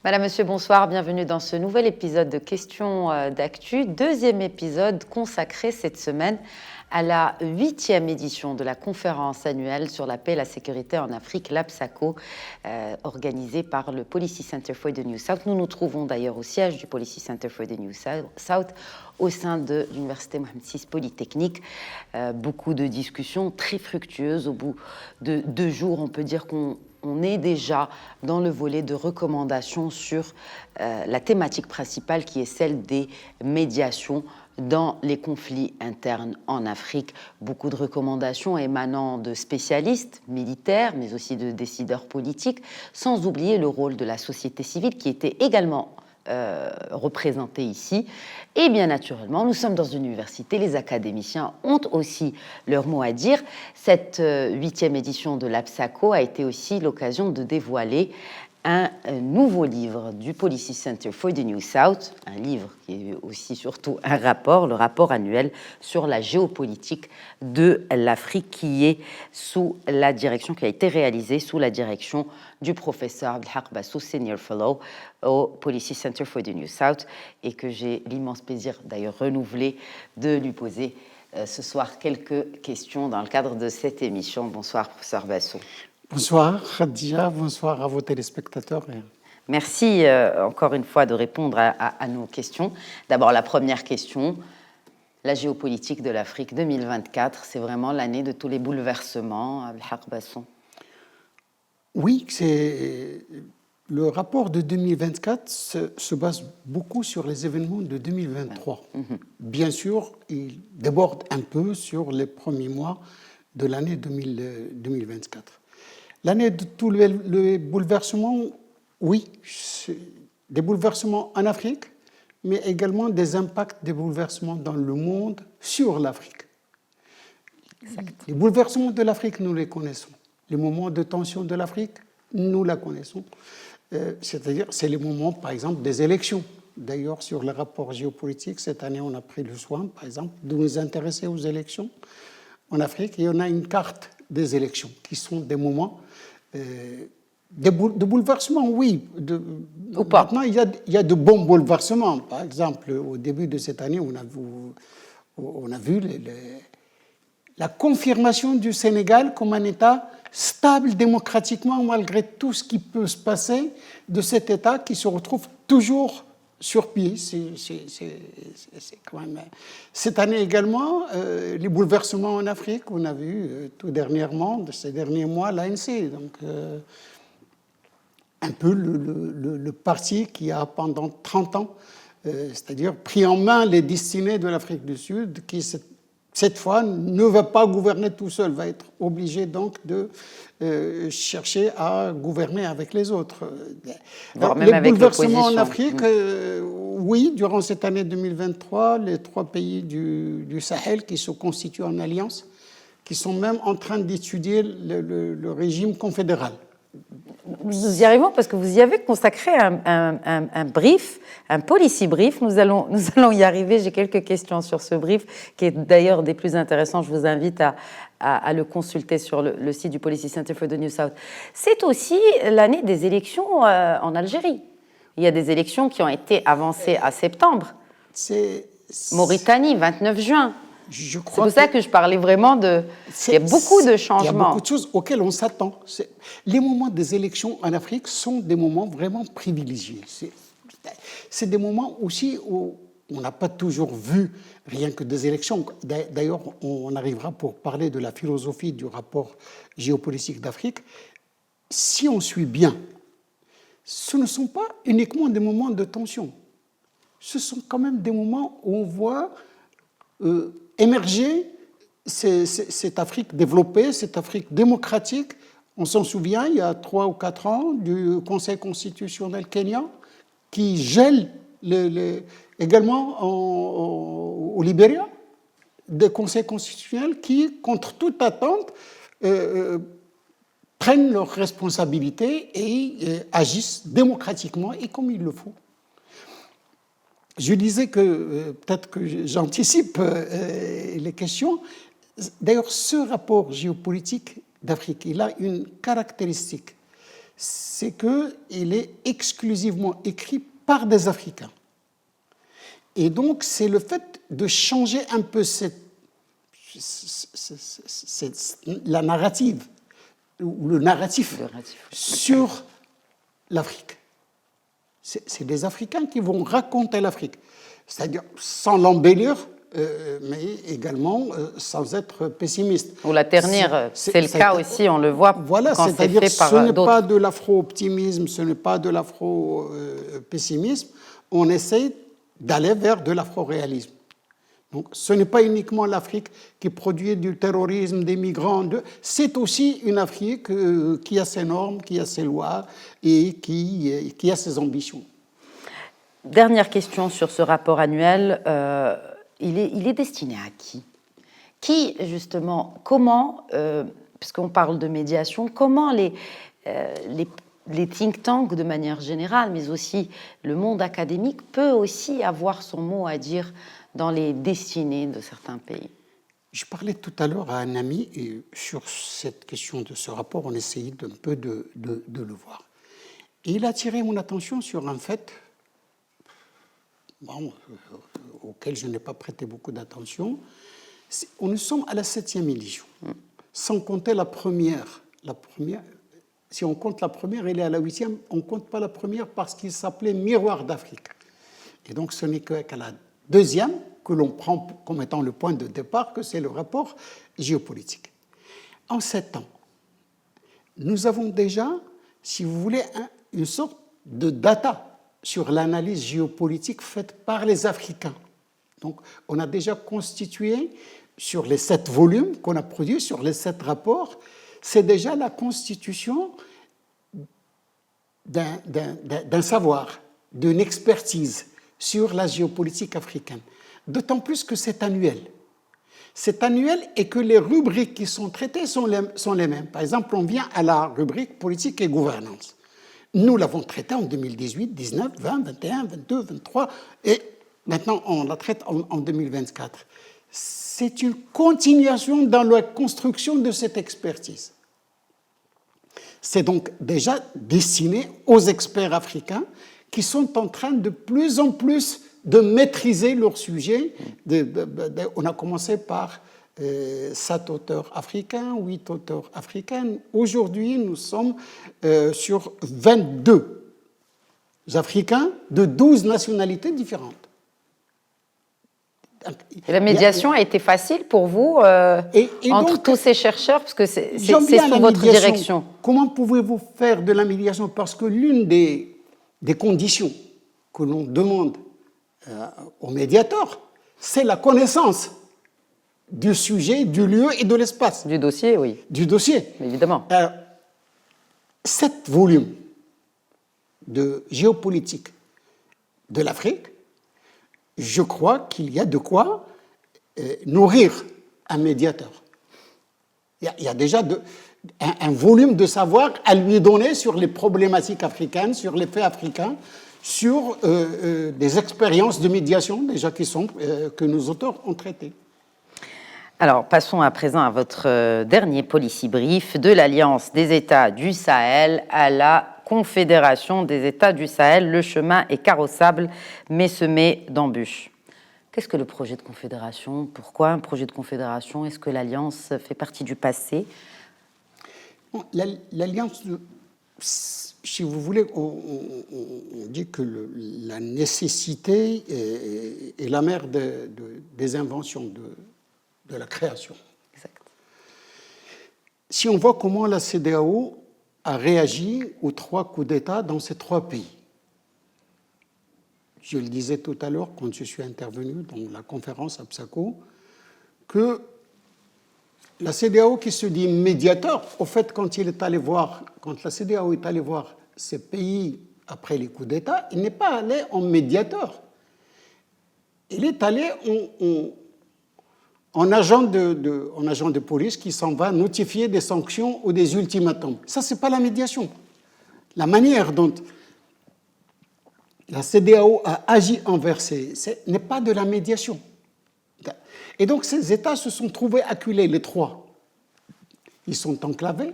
Madame, Monsieur, bonsoir, bienvenue dans ce nouvel épisode de Questions d'actu, deuxième épisode consacré cette semaine à la 8e édition de la conférence annuelle sur la paix et la sécurité en Afrique, l'APSACO, organisée par le Policy Center for the New South. Nous nous trouvons d'ailleurs au siège du Policy Center for the New South, au sein de l'Université Mohamed VI Polytechnique. Beaucoup de discussions très fructueuses. Au bout de 2 jours, on peut dire qu'on est déjà dans le volet de recommandations sur la thématique principale qui est celle des médiations dans les conflits internes en Afrique. Beaucoup de recommandations émanant de spécialistes militaires, mais aussi de décideurs politiques, sans oublier le rôle de la société civile qui était également représentée ici. Et bien naturellement, nous sommes dans une université, les académiciens ont aussi leur mot à dire. Cette 8e édition de l'APSACO a été aussi l'occasion de dévoiler un nouveau livre du Policy Center for the New South, un livre qui est aussi surtout un rapport, le rapport annuel sur la géopolitique de l'Afrique qui est qui a été réalisé sous la direction du professeur Abdelhak Bassou, Senior Fellow au Policy Center for the New South, et que j'ai l'immense plaisir d'ailleurs renouvelé de lui poser ce soir quelques questions dans le cadre de cette émission. Bonsoir, professeur Bassou. Bonsoir Khadija, bonsoir à vos téléspectateurs. Merci encore une fois de répondre à nos questions. D'abord, la première question, la géopolitique de l'Afrique 2024, c'est vraiment l'année de tous les bouleversements, Abdelhak Bassou. Oui, le rapport de 2024 se base beaucoup sur les événements de 2023. Bien sûr, il déborde un peu sur les premiers mois de l'année 2024. L'année de tous les bouleversements, oui, des bouleversements en Afrique, mais également des impacts des bouleversements dans le monde sur l'Afrique. Exact. Les bouleversements de l'Afrique, nous les connaissons. Les moments de tension de l'Afrique, nous la connaissons. C'est-à-dire, c'est les moments, par exemple, des élections. D'ailleurs, sur le rapport géopolitique, cette année, on a pris le soin, par exemple, de nous intéresser aux élections en Afrique. Et on a une carte des élections, qui sont des moments de bouleversement, oui. Ou pas. Maintenant, il y a de bons bouleversements. Par exemple, au début de cette année, on a vu la confirmation du Sénégal comme un État stable démocratiquement, malgré tout ce qui peut se passer de cet État qui se retrouve toujours sur pied. C'est quand même... Cette année également, les bouleversements en Afrique, on a vu tout dernièrement, de ces derniers mois, l'ANC. Donc, un peu le parti qui a pendant 30 ans, c'est-à-dire pris en main les destinées de l'Afrique du Sud, qui cette fois ne va pas gouverner tout seul, va être obligé donc de chercher à gouverner avec les autres. Alors, les bouleversements en Afrique, oui, durant cette année 2023, les 3 pays du Sahel qui se constituent en alliance, qui sont même en train d'étudier le régime confédéral. Nous y arrivons parce que vous y avez consacré un brief, un policy brief. Nous allons y arriver. J'ai quelques questions sur ce brief, qui est d'ailleurs des plus intéressants. Je vous invite à le consulter sur le site du Policy Center for the New South. C'est aussi l'année des élections en Algérie. Il y a des élections qui ont été avancées à septembre. Mauritanie, 29 juin. C'est pour ça que je parlais vraiment il y a beaucoup de changements. Il y a beaucoup de choses auxquelles on s'attend. Les moments des élections en Afrique sont des moments vraiment privilégiés. C'est des moments aussi où on n'a pas toujours vu rien que des élections. D'ailleurs, on arrivera pour parler de la philosophie du rapport géopolitique d'Afrique. Si on suit bien, ce ne sont pas uniquement des moments de tension. Ce sont quand même des moments où on voit émerger cette Afrique développée, cette Afrique démocratique. On s'en souvient, il y a 3 ou 4 ans, du Conseil constitutionnel kenyan qui gèle également au Libéria, des conseils constitutionnels qui, contre toute attente, prennent leurs responsabilités et agissent démocratiquement et comme il le faut. Je disais que, peut-être que j'anticipe les questions. D'ailleurs, ce rapport géopolitique d'Afrique, il a une caractéristique, c'est qu'il est exclusivement écrit par des Africains. Et donc, c'est le fait de changer un peu la narrative, ou le narratif sur l'Afrique. C'est des Africains qui vont raconter l'Afrique, c'est-à-dire sans l'embellir, mais également sans être pessimiste. Ou la ternir, c'est le cas aussi, on le voit voilà, quand c'est fait par d'autres. Ce n'est pas de l'afro-optimisme, ce n'est pas de l'afro-pessimisme, on essaie d'aller vers de l'afro-réalisme. Donc, ce n'est pas uniquement l'Afrique qui produit du terrorisme, des migrants, c'est aussi une Afrique qui a ses normes, qui a ses lois et qui a ses ambitions. Dernière question sur ce rapport annuel, il est destiné à qui ? Qui, justement, comment, puisqu'on parle de médiation, comment les think tanks de manière générale, mais aussi le monde académique, peut aussi avoir son mot à dire dans les destinées de certains pays. Je parlais tout à l'heure à un ami et sur cette question de ce rapport, on essayait un peu de le voir. Et il a attiré mon attention sur un fait auquel je n'ai pas prêté beaucoup d'attention. Nous sommes à la 7e édition, sans compter la première. Si on compte la première, elle est à la 8e. On ne compte pas la première parce qu'il s'appelait Miroir d'Afrique. Et donc, ce n'est qu'à la deuxième que l'on prend comme étant le point de départ, que c'est le rapport géopolitique. En 7 ans, nous avons déjà, si vous voulez, une sorte de data sur l'analyse géopolitique faite par les Africains. Donc, on a déjà constitué, sur les 7 volumes qu'on a produits, sur les 7 rapports, c'est déjà la constitution d'un savoir, d'une expertise sur la géopolitique africaine. D'autant plus que c'est annuel. C'est annuel et que les rubriques qui sont traitées sont les mêmes. Par exemple, on vient à la rubrique politique et gouvernance. Nous l'avons traitée en 2018, 19, 20, 21, 22, 23 et maintenant on la traite en 2024. C'est une continuation dans la construction de cette expertise. C'est donc déjà destiné aux experts africains qui sont en train de plus en plus de maîtriser leur sujet. On a commencé par 7 auteurs africains, 8 auteurs africains. Aujourd'hui, nous sommes sur 22 Africains de 12 nationalités différentes. Et la médiation a été facile pour vous entre donc, tous ces chercheurs, parce que c'est sous votre direction. Comment pouvez-vous faire de la médiation? Parce que l'une des conditions que l'on demande au médiateur, c'est la connaissance du sujet, du lieu et de l'espace. Du dossier, oui. Du dossier. Évidemment. 7 volumes de géopolitique de l'Afrique, je crois qu'il y a de quoi nourrir un médiateur. Il y a déjà un volume de savoir à lui donner sur les problématiques africaines, sur les faits africains, sur des expériences de médiation déjà que nos auteurs ont traitées. Alors, passons à présent à votre dernier policy brief, de l'Alliance des États du Sahel à la Confédération des États du Sahel. Le chemin est carrossable, mais semé d'embûches. Qu'est-ce que le projet de confédération? Pourquoi un projet de confédération? Est-ce que l'Alliance fait partie du passé? L'Alliance, si vous voulez, on dit que la nécessité est la mère des inventions, de la création. Exact. Si on voit comment la CEDEAO a réagi aux 3 coups d'État dans ces 3 pays. Je le disais tout à l'heure quand je suis intervenu dans la conférence à Psako, que la CEDEAO qui se dit médiateur, au fait, quand la CEDEAO est allée voir ces pays après les coups d'État, il n'est pas allé en médiateur. Il est allé en agent de police qui s'en va notifier des sanctions ou des ultimatums. Ça, ce n'est pas la médiation. La manière dont La CEDEAO a agi envers n'est pas de la médiation. Et donc ces États se sont trouvés acculés, les trois. Ils sont enclavés,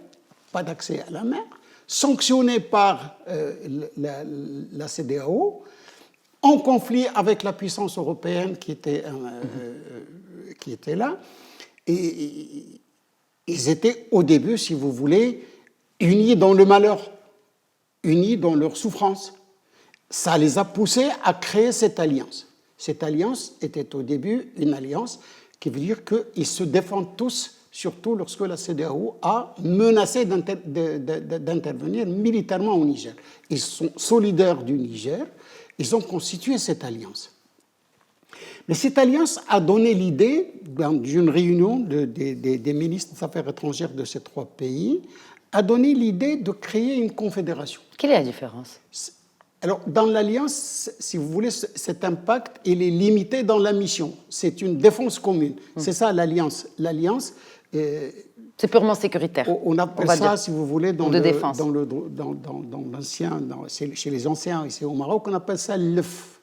pas d'accès à la mer, sanctionnés par la CEDEAO, en conflit avec la puissance européenne qui était là. Et ils étaient au début, si vous voulez, unis dans le malheur, unis dans leur souffrance. Ça les a poussés à créer cette alliance. Cette alliance était au début une alliance qui veut dire qu'ils se défendent tous, surtout lorsque la CEDEAO a menacé d'intervenir militairement au Niger. Ils sont solidaires du Niger, ils ont constitué cette alliance. Mais cette alliance a donné l'idée, dans une réunion des ministres des Affaires étrangères de ces trois pays, a donné l'idée de créer une confédération. Quelle est la différence ? Alors, dans l'alliance, si vous voulez, cet impact, il est limité dans la mission. C'est une défense commune. C'est ça l'alliance. L'alliance... c'est purement sécuritaire. On appelle ça, dire, si vous voulez, dans l'ancien, chez les anciens ici au Maroc, on appelle ça l'œuf.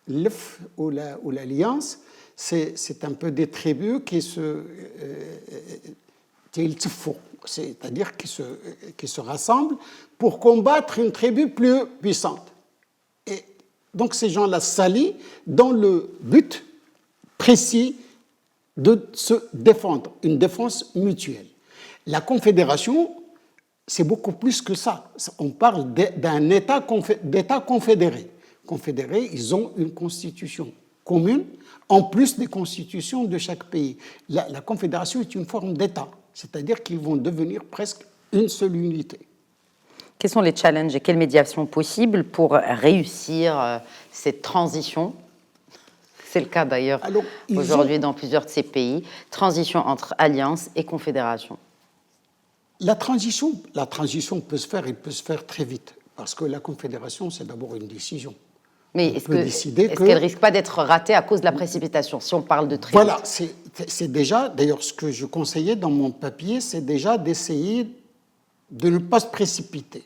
L'œuf ou l'alliance, c'est un peu des tribus qui c'est-à-dire qui se rassemblent pour combattre une tribu plus puissante. Et donc ces gens-là s'allient dans le but précis de se défendre, une défense mutuelle. La confédération, c'est beaucoup plus que ça. On parle d'État confédéré. Confédérés, ils ont une constitution commune, en plus des constitutions de chaque pays. La confédération est une forme d'État, c'est-à-dire qu'ils vont devenir presque une seule unité. Quels sont les challenges et quelles médiations possibles pour réussir cette transition ? C'est le cas d'ailleurs aujourd'hui dans plusieurs de ces pays. Transition entre alliance et confédération. La transition peut se faire, et peut se faire très vite, parce que la confédération, c'est d'abord une décision. Mais est-ce qu'elle ne risque pas d'être ratée à cause de la précipitation, si on parle de très vite ? Voilà, c'est déjà, d'ailleurs, ce que je conseillais dans mon papier, c'est déjà d'essayer de ne pas se précipiter.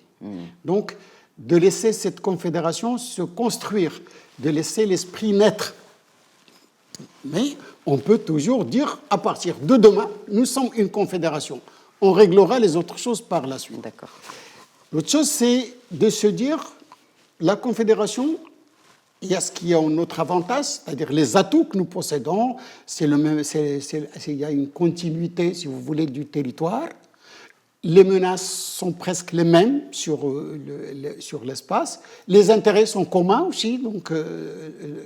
Donc, de laisser cette confédération se construire, de laisser l'esprit naître. Mais on peut toujours dire, à partir de demain, nous sommes une confédération. On réglera les autres choses par la suite. D'accord. L'autre chose, c'est de se dire, la confédération, il y a ce qui est notre avantage, c'est-à-dire les atouts que nous possédons, il y a une continuité, si vous voulez, du territoire. Les menaces sont presque les mêmes sur l'espace. Les intérêts sont communs aussi donc,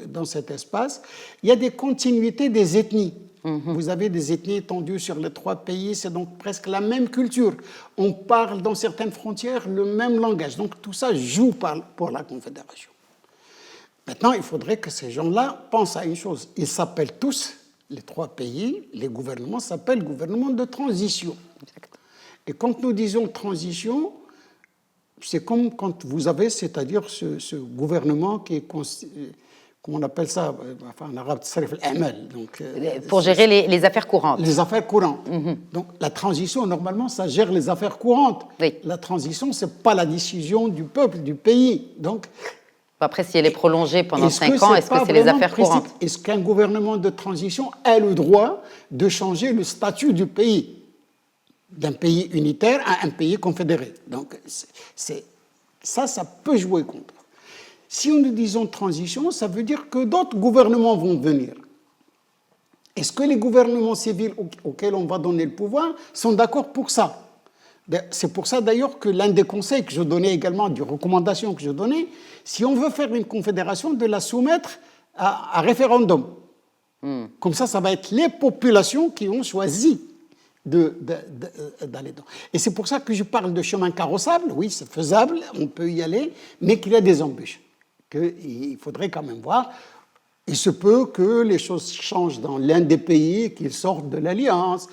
dans cet espace. Il y a des continuités des ethnies. Vous avez des ethnies étendues sur les trois pays, c'est donc presque la même culture. On parle dans certaines frontières le même langage. Donc tout ça joue pour la Confédération. Maintenant, il faudrait que ces gens-là pensent à une chose. Ils s'appellent tous, les trois pays, les gouvernements s'appellent gouvernements de transition. Exact. Et quand nous disons transition, c'est comme quand vous avez, c'est-à-dire ce gouvernement qui est, comment on appelle ça, enfin, en arabe, pour gérer les affaires courantes. Les affaires courantes. Donc la transition, normalement, ça gère les affaires courantes. Oui. La transition, ce n'est pas la décision du peuple, du pays. Donc, après, si elle est prolongée pendant 5 ans, est-ce que c'est les affaires courantes ? Est-ce qu'un gouvernement de transition a le droit de changer le statut du pays, d'un pays unitaire à un pays confédéré? Donc, ça peut jouer contre. Si nous disons transition, ça veut dire que d'autres gouvernements vont venir. Est-ce que les gouvernements civils auxquels on va donner le pouvoir sont d'accord pour ça? C'est pour ça d'ailleurs que l'un des conseils que je donnais également, des recommandations que je donnais, si on veut faire une confédération, de la soumettre à référendum. Comme ça va être les populations qui ont choisi d'aller dedans. Et c'est pour ça que je parle de chemin carrossable. Oui, c'est faisable, on peut y aller, mais qu'il y a des embûches. Il faudrait quand même voir. Il se peut que les choses changent dans l'un des pays, qu'ils sortent de l'Alliance,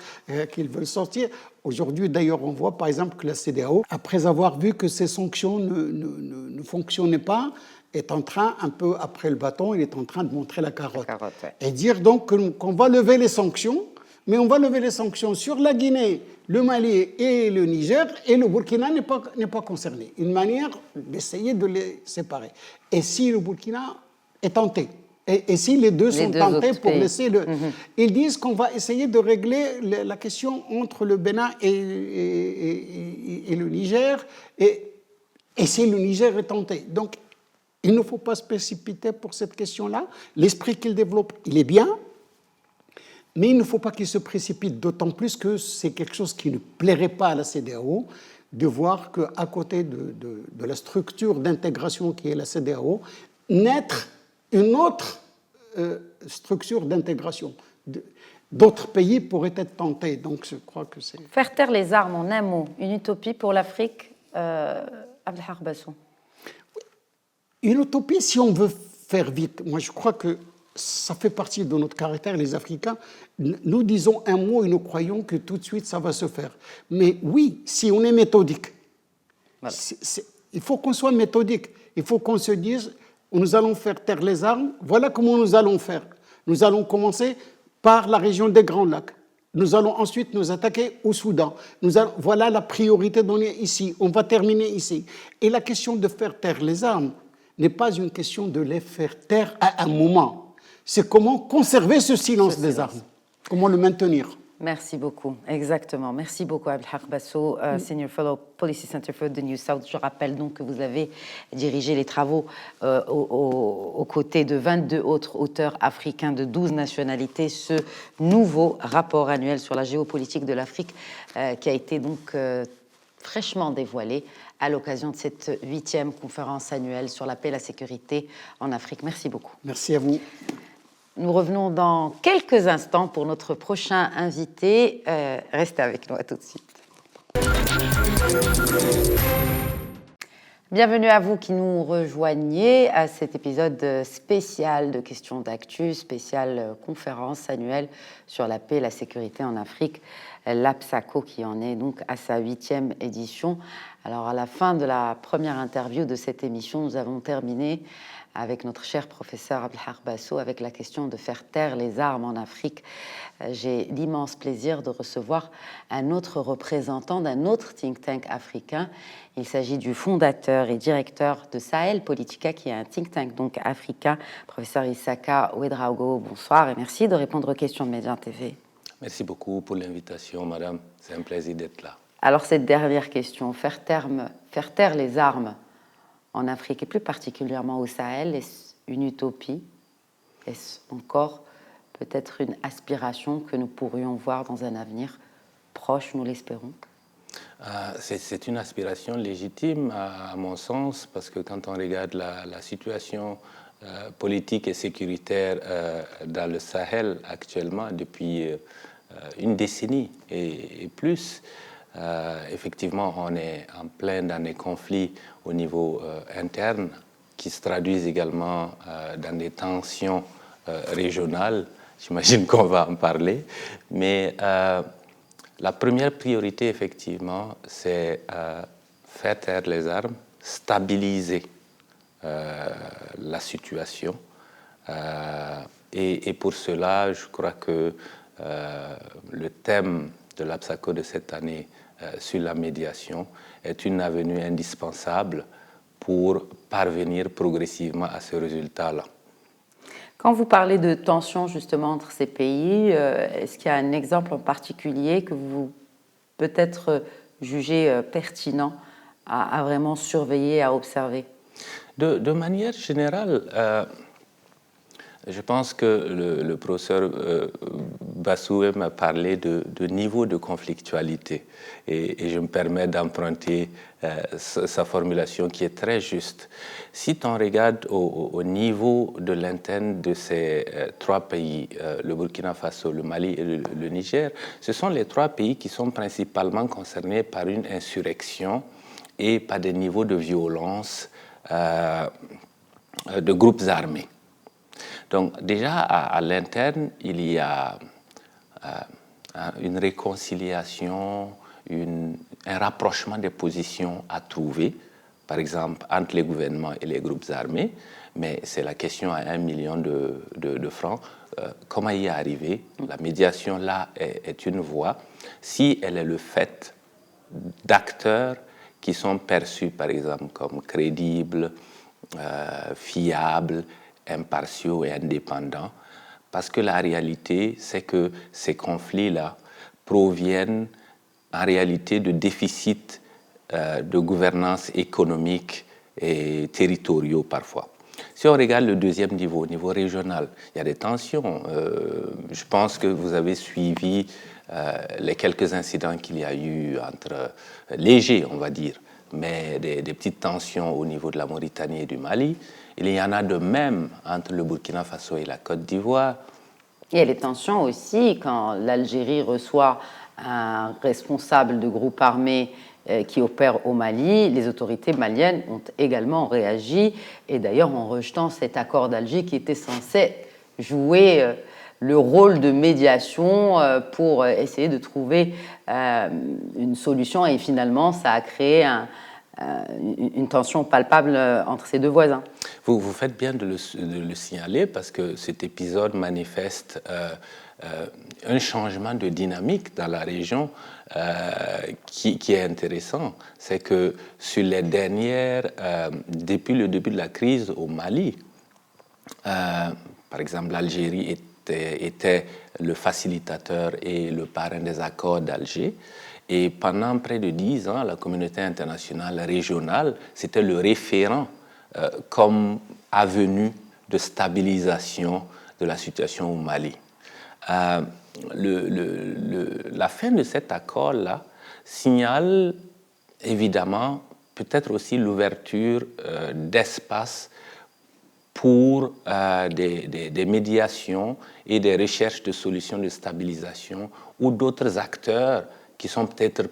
qu'ils veulent sortir. Aujourd'hui, d'ailleurs, on voit par exemple que la CEDEAO, après avoir vu que ces sanctions ne fonctionnaient pas, est en train, un peu après le bâton, il est en train de montrer la carotte. Ouais. Et dire donc qu'on va lever les sanctions, mais on va lever les sanctions sur la Guinée, le Mali et le Niger, et le Burkina n'est pas concerné. Une manière d'essayer de les séparer. Et si le Burkina est tenté, et si les deux sont tentés pour laisser le... Ils disent qu'on va essayer de régler la question entre le Bénin et le Niger, et si le Niger est tenté. Donc, il ne faut pas se précipiter pour cette question-là. L'esprit qu'il développe, il est bien, mais il ne faut pas qu'il se précipite, d'autant plus que c'est quelque chose qui ne plairait pas à la CEDEAO, de voir qu'à côté de la structure d'intégration qui est la CEDEAO, naître une autre structure d'intégration. D'autres pays pourraient être tentés, donc je crois que c'est... Faire taire les armes, en un mot, une utopie pour l'Afrique, Abdelhak Bassou. Une utopie, si on veut faire vite, moi je crois que ça fait partie de notre caractère, les Africains. Nous disons un mot et nous croyons que tout de suite ça va se faire. Mais oui, si on est méthodique, voilà. Il faut qu'on soit méthodique. Il faut qu'on se dise, nous allons faire taire les armes, voilà comment nous allons faire. Nous allons commencer par la région des Grands Lacs. Nous allons ensuite nous attaquer au Soudan. Voilà la priorité donnée ici. On va terminer ici. Et la question de faire taire les armes n'est pas une question de les faire taire à un moment. C'est comment conserver ce silence des armes, comment le maintenir. Merci beaucoup, exactement. Merci beaucoup, Abdelhak Bassou, Senior Fellow Policy Center for the New South. Je rappelle donc que vous avez dirigé les travaux aux côtés de 22 autres auteurs africains de 12 nationalités, ce nouveau rapport annuel sur la géopolitique de l'Afrique qui a été donc fraîchement dévoilé à l'occasion de cette 8e conférence annuelle sur la paix et la sécurité en Afrique. Merci beaucoup. Merci à vous. Nous revenons dans quelques instants pour notre prochain invité. Restez avec nous, à tout de suite. Bienvenue à vous qui nous rejoignez à cet épisode spécial de Questions d'actu, spéciale conférence annuelle sur la paix et la sécurité en Afrique, l'APSACO qui en est donc à sa 8e édition. Alors à la fin de la première interview de cette émission, nous avons terminé avec notre cher professeur Abdelhak Bassou avec la question de faire taire les armes en Afrique. J'ai l'immense plaisir de recevoir un autre représentant d'un autre think tank africain. Il s'agit du fondateur et directeur de Sahel Politica, qui est un think tank donc africain, professeur Issaka Ouedraogo. Bonsoir et merci de répondre aux questions de Média TV. Merci beaucoup pour l'invitation, madame. C'est un plaisir d'être là. Alors cette dernière question, faire taire les armes en Afrique et plus particulièrement au Sahel, est-ce une utopie? Est-ce encore peut-être une aspiration que nous pourrions voir dans un avenir proche, nous l'espérons? C'est une aspiration légitime à mon sens, parce que quand on regarde la situation politique et sécuritaire dans le Sahel actuellement depuis une décennie et plus, effectivement, on est en plein dans des conflits au niveau interne qui se traduisent également dans des tensions régionales. J'imagine qu'on va en parler. Mais la première priorité, effectivement, c'est faire taire les armes, stabiliser la situation. Et pour cela, je crois que le thème de l'APSACO de cette année sur la médiation est une avenue indispensable pour parvenir progressivement à ce résultat-là. Quand vous parlez de tensions justement entre ces pays, est-ce qu'il y a un exemple en particulier que vous peut-être jugez pertinent à vraiment surveiller, à observer? De manière générale, je pense que le professeur Bassou m'a parlé de niveau de conflictualité et je me permets d'emprunter sa formulation qui est très juste. Si on regarde au niveau de l'interne de ces trois pays, le Burkina Faso, le Mali et le Niger, ce sont les trois pays qui sont principalement concernés par une insurrection et par des niveaux de violence de groupes armés. Donc déjà, à l'interne, il y a une réconciliation, un rapprochement des positions à trouver, par exemple, entre les gouvernements et les groupes armés, mais c'est la question à 1 million de francs comment y arriver. La médiation, là, est une voie. Si elle est le fait d'acteurs qui sont perçus, par exemple, comme crédibles, fiables, impartiaux et indépendants, parce que la réalité, c'est que ces conflits-là proviennent en réalité de déficits de gouvernance économique et territoriaux parfois. Si on regarde le deuxième niveau, au niveau régional, il y a des tensions. Je pense que vous avez suivi les quelques incidents qu'il y a eu entre légers, on va dire, mais des petites tensions au niveau de la Mauritanie et du Mali. Il y en a de même entre le Burkina Faso et la Côte d'Ivoire. Il y a les tensions aussi quand l'Algérie reçoit un responsable de groupe armé qui opère au Mali. Les autorités maliennes ont également réagi, et d'ailleurs en rejetant cet accord d'Alger qui était censé jouer le rôle de médiation pour essayer de trouver une solution, et finalement ça a créé une tension palpable entre ces deux voisins. Vous faites bien de le signaler parce que cet épisode manifeste un changement de dynamique dans la région qui est intéressant. C'est que sur les dernières, depuis le début de la crise au Mali, par exemple l'Algérie était le facilitateur et le parrain des accords d'Alger. Et pendant près de 10 ans, la communauté internationale régionale, c'était le référent comme avenue de stabilisation de la situation au Mali. La fin de cet accord-là signale évidemment peut-être aussi l'ouverture d'espace pour des médiations et des recherches de solutions de stabilisation où d'autres acteurs qui sont peut-être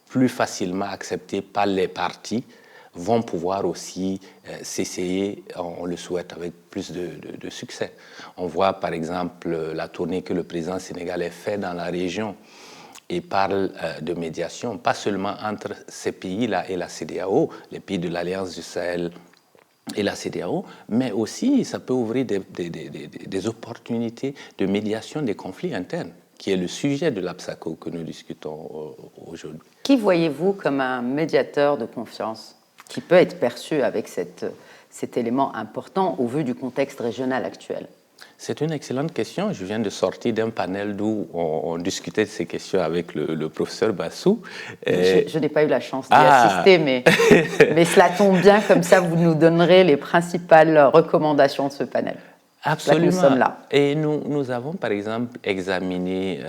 plus facilement acceptés par les partis vont pouvoir aussi s'essayer, on le souhaite, avec plus de succès. On voit par exemple la tournée que le président sénégalais fait dans la région et parle de médiation, pas seulement entre ces pays-là et la CEDEAO, les pays de l'Alliance du Sahel et la CEDEAO, mais aussi ça peut ouvrir des opportunités de médiation des conflits internes, qui est le sujet de l'APSACO que nous discutons aujourd'hui. Qui voyez-vous comme un médiateur de confiance qui peut être perçu avec cet élément important au vu du contexte régional actuel? C'est une excellente question. Je viens de sortir d'un panel d'où on discutait de ces questions avec le professeur Bassou. Je n'ai pas eu la chance d'y assister, mais cela tombe bien, comme ça vous nous donnerez les principales recommandations de ce panel. Absolument. Nous sommes là. Et nous avons par exemple examiné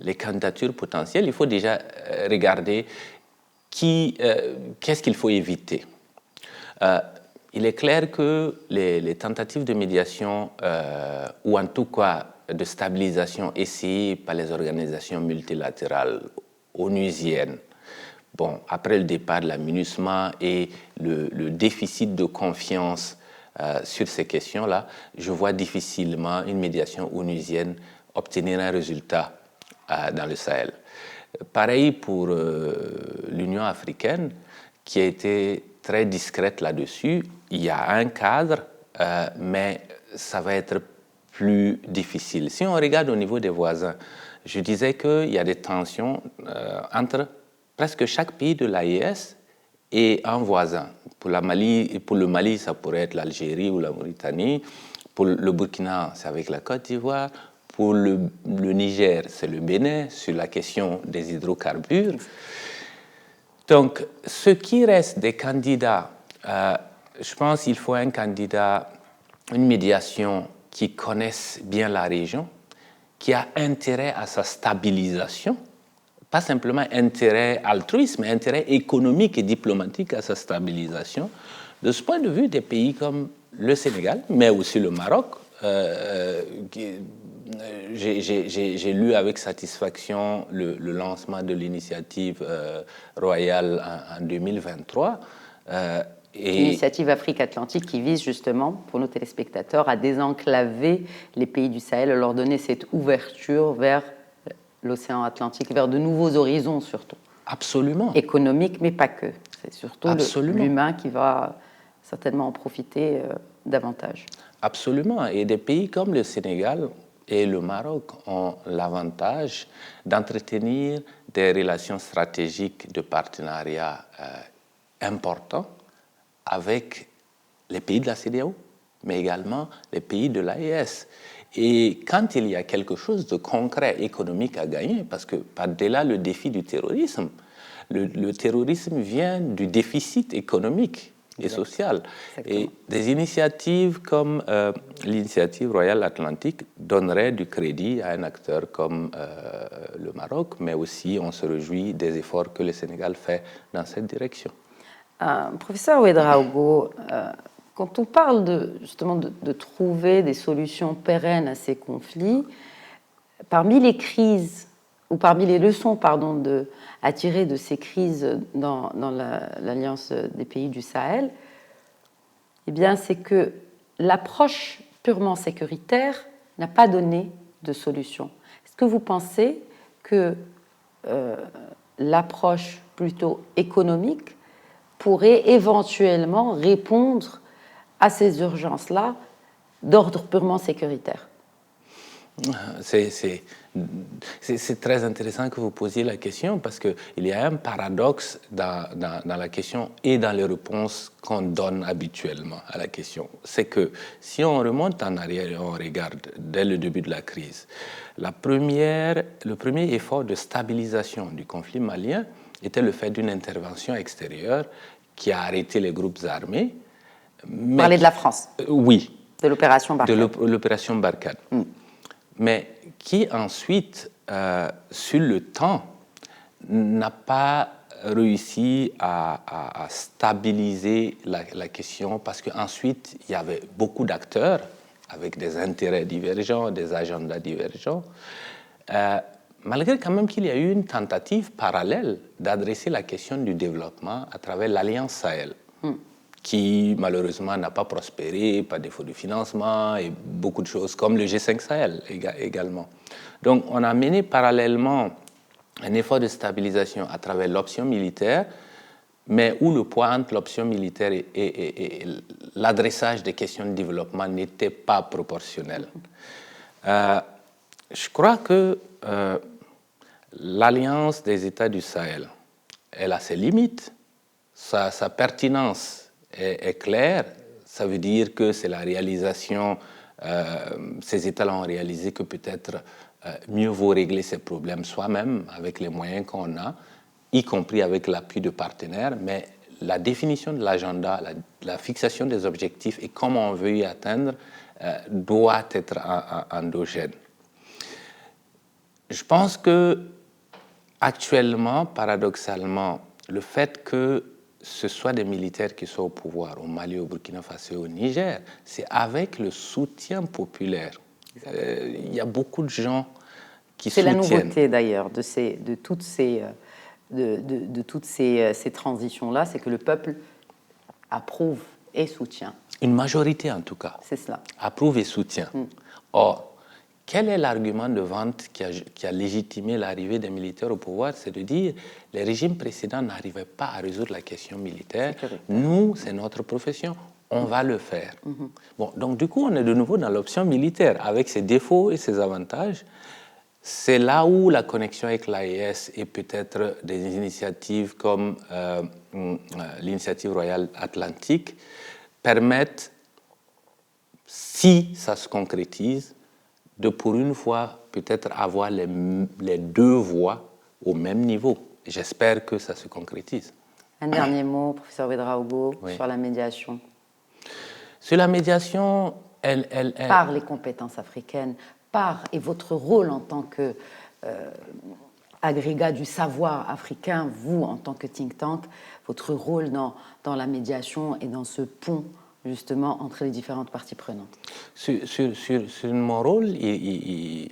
les candidatures potentielles. Il faut déjà regarder qu'est-ce qu'il faut éviter. Il est clair que les tentatives de médiation ou en tout cas de stabilisation essayées par les organisations multilatérales onusiennes, bon, après le départ de la MINUSMA et le déficit de confiance sur ces questions-là, je vois difficilement une médiation onusienne obtenir un résultat dans le Sahel. Pareil pour l'Union africaine, qui a été très discrète là-dessus. Il y a un cadre, mais ça va être plus difficile. Si on regarde au niveau des voisins, je disais qu'il y a des tensions entre presque chaque pays de l'AES et un voisin. Pour le Mali, ça pourrait être l'Algérie ou la Mauritanie. Pour le Burkina, c'est avec la Côte d'Ivoire. Pour le Niger, c'est le Bénin sur la question des hydrocarbures. Donc, ce qui reste des candidats, je pense qu'il faut un candidat, une médiation qui connaisse bien la région, qui a intérêt à sa stabilisation, pas simplement intérêt altruiste, mais intérêt économique et diplomatique à sa stabilisation. De ce point de vue, des pays comme le Sénégal, mais aussi le Maroc, j'ai lu avec satisfaction le lancement de l'initiative royale en 2023. L'initiative Afrique-Atlantique qui vise justement, pour nos téléspectateurs, à désenclaver les pays du Sahel, à leur donner cette ouverture vers l'océan Atlantique, vers de nouveaux horizons surtout. Absolument. Économiques, mais pas que. C'est surtout l'humain qui va certainement en profiter davantage. Absolument. Et des pays comme le Sénégal et le Maroc ont l'avantage d'entretenir des relations stratégiques de partenariat importants avec les pays de la CEDEAO, mais également les pays de l'AES. Et quand il y a quelque chose de concret économique à gagner, parce que par-delà le défi du terrorisme, le terrorisme vient du déficit économique et social. Exactement. Et des initiatives comme l'initiative Royale Atlantique donneraient du crédit à un acteur comme le Maroc, mais aussi on se réjouit des efforts que le Sénégal fait dans cette direction. Professeur Ouedraogo, quand on parle justement de trouver des solutions pérennes à ces conflits, parmi les crises, ou parmi les leçons à tirer de ces crises dans l'Alliance des pays du Sahel, eh bien, c'est que l'approche purement sécuritaire n'a pas donné de solution. Est-ce que vous pensez que l'approche plutôt économique pourrait éventuellement répondre à ces urgences-là d'ordre purement sécuritaire? C'est très intéressant que vous posiez la question parce qu'il y a un paradoxe dans la question et dans les réponses qu'on donne habituellement à la question. C'est que si on remonte en arrière et on regarde dès le début de la crise, le premier effort de stabilisation du conflit malien était le fait d'une intervention extérieure qui a arrêté les groupes armés. Vous parlez de la France? Oui. De l'opération Barkhane. De l'opération Barkhane. Mais qui ensuite, sur le temps, n'a pas réussi à stabiliser la question parce qu'ensuite, il y avait beaucoup d'acteurs avec des intérêts divergents, des agendas divergents, malgré quand même qu'il y a eu une tentative parallèle d'adresser la question du développement à travers l'Alliance Sahel. Qui malheureusement n'a pas prospéré par défaut de financement et beaucoup de choses, comme le G5 Sahel également. Donc on a mené parallèlement un effort de stabilisation à travers l'option militaire, mais où le poids entre l'option militaire et l'adressage des questions de développement n'était pas proportionnel. Je crois que l'Alliance des États du Sahel, elle a ses limites, sa pertinence est clair, ça veut dire que c'est la réalisation, ces États-là ont réalisé que peut-être mieux vaut régler ces problèmes soi-même avec les moyens qu'on a, y compris avec l'appui de partenaires, mais la définition de l'agenda, la fixation des objectifs et comment on veut y atteindre doit être endogène. Je pense que actuellement, paradoxalement, le fait que ce soit des militaires qui sont au pouvoir au Mali, au Burkina Faso et au Niger, c'est avec le soutien populaire. Il y a beaucoup de gens qui soutiennent. C'est la nouveauté d'ailleurs de toutes ces transitions-là, c'est que le peuple approuve et soutient. Une majorité en tout cas. C'est cela. Approuve et soutient. Or, quel est l'argument de vente qui a légitimé l'arrivée des militaires au pouvoir? C'est de dire les régimes précédents n'arrivaient pas à résoudre la question militaire. Nous, c'est notre profession, on va le faire. Bon, donc du coup, on est de nouveau dans l'option militaire, avec ses défauts et ses avantages. C'est là où la connexion avec l'AES et peut-être des initiatives comme l'initiative Royale Atlantique permettent, si ça se concrétise, de pour une fois peut-être avoir les deux voix au même niveau. J'espère que ça se concrétise. Un dernier mot, professeur Ouedraogo, sur la médiation. Sur la médiation, par les compétences africaines, et votre rôle en tant que agrégat du savoir africain, vous en tant que think tank, votre rôle dans la médiation et dans ce pont justement entre les différentes parties prenantes. Sur mon rôle,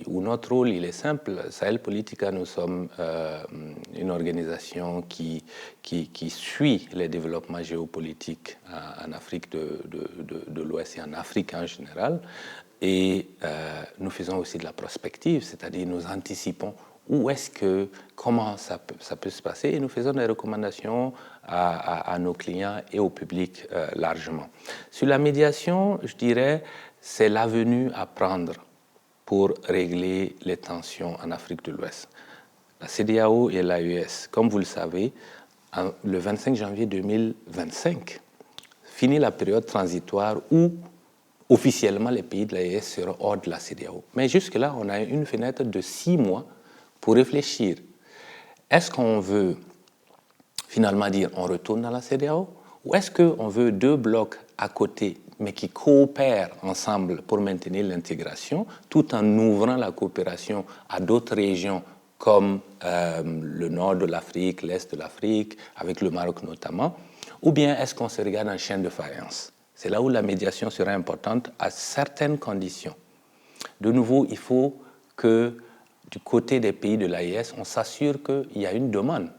ou notre rôle, il est simple. Sahel Politica, nous sommes une organisation qui suit les développements géopolitiques en Afrique de l'Ouest et en Afrique en général. Et nous faisons aussi de la prospective, c'est-à-dire nous anticipons comment ça peut se passer, et nous faisons des recommandations à nos clients et au public largement. Sur la médiation, je dirais, c'est l'avenue à prendre pour régler les tensions en Afrique de l'Ouest. La CEDEAO et l'AES, comme vous le savez, le 25 janvier 2025, finit la période transitoire où officiellement les pays de l'AES seront hors de la CEDEAO. Mais jusque-là, on a une fenêtre de 6 mois pour réfléchir. Est-ce qu'on veut finalement dire on retourne dans la CEDEAO ou est-ce qu'on veut 2 blocs à côté mais qui coopèrent ensemble pour maintenir l'intégration tout en ouvrant la coopération à d'autres régions comme le nord de l'Afrique, l'est de l'Afrique, avec le Maroc notamment, ou bien est-ce qu'on se regarde en chaîne de faïence? C'est là où la médiation sera importante à certaines conditions. De nouveau, il faut que du côté des pays de l'AES, on s'assure qu'il y a une demande.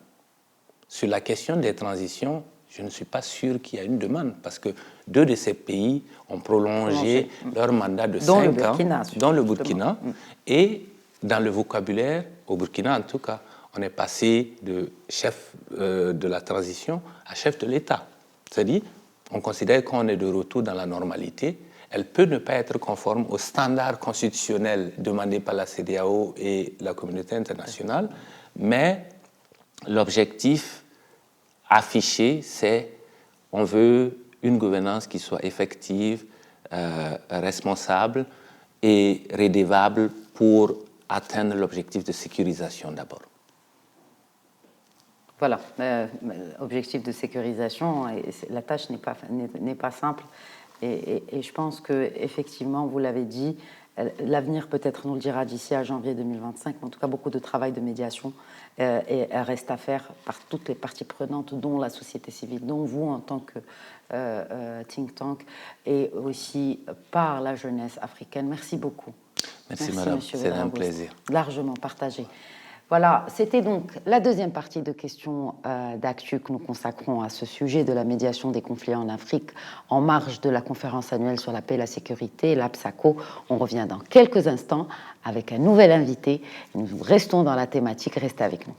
Sur la question des transitions, je ne suis pas sûr qu'il y a une demande parce que 2 de ces pays ont prolongé leur mandat de 5 ans, dont le Burkina. Et dans le vocabulaire, au Burkina en tout cas, on est passé de chef de la transition à chef de l'État. C'est-à-dire, on considère qu'on est de retour dans la normalité. Elle peut ne pas être conforme aux standards constitutionnels demandés par la CEDEAO et la communauté internationale, mais l'objectif affiché, c'est on veut une gouvernance qui soit effective, responsable et rédévable pour atteindre l'objectif de sécurisation d'abord. Voilà, objectif de sécurisation, et la tâche n'est pas simple. Et je pense qu'effectivement, vous l'avez dit, l'avenir peut-être nous le dira d'ici à janvier 2025, mais en tout cas beaucoup de travail de médiation reste à faire par toutes les parties prenantes, dont la société civile, dont vous en tant que think tank, et aussi par la jeunesse africaine. Merci beaucoup. Merci madame, c'est un plaisir. Largement partagé. Voilà, c'était donc la deuxième partie de questions d'actu que nous consacrons à ce sujet de la médiation des conflits en Afrique en marge de la conférence annuelle sur la paix et la sécurité, l'APSACO. On revient dans quelques instants avec un nouvel invité. Nous restons dans la thématique, restez avec nous.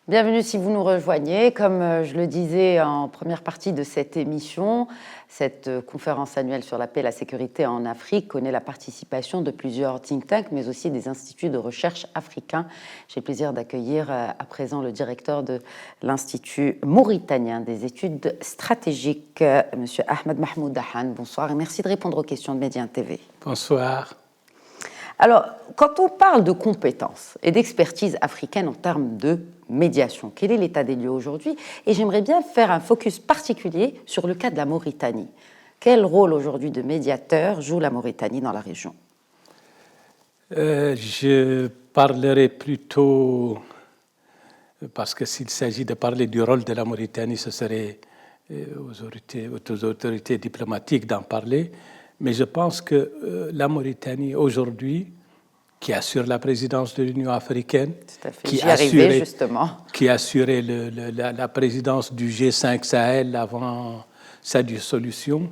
Bienvenue si vous nous rejoignez. Comme je le disais en première partie de cette émission, cette conférence annuelle sur la paix et la sécurité en Afrique connaît la participation de plusieurs think tanks, mais aussi des instituts de recherche africains. J'ai le plaisir d'accueillir à présent le directeur de l'Institut mauritanien des études stratégiques, M. Ahmed Mahmoud Dahan. Bonsoir et merci de répondre aux questions de Média TV. Bonsoir. Alors, quand on parle de compétences et d'expertise africaine en termes de médiation, quel est l'état des lieux aujourd'hui? Et j'aimerais bien faire un focus particulier sur le cas de la Mauritanie. Quel rôle aujourd'hui de médiateur joue la Mauritanie dans la région? Je parlerai plutôt, parce que s'il s'agit de parler du rôle de la Mauritanie, ce serait aux autorités diplomatiques d'en parler. Mais je pense que la Mauritanie, aujourd'hui, qui assure la présidence de l'Union africaine, qui assurait la présidence du G5 Sahel avant sa dissolution,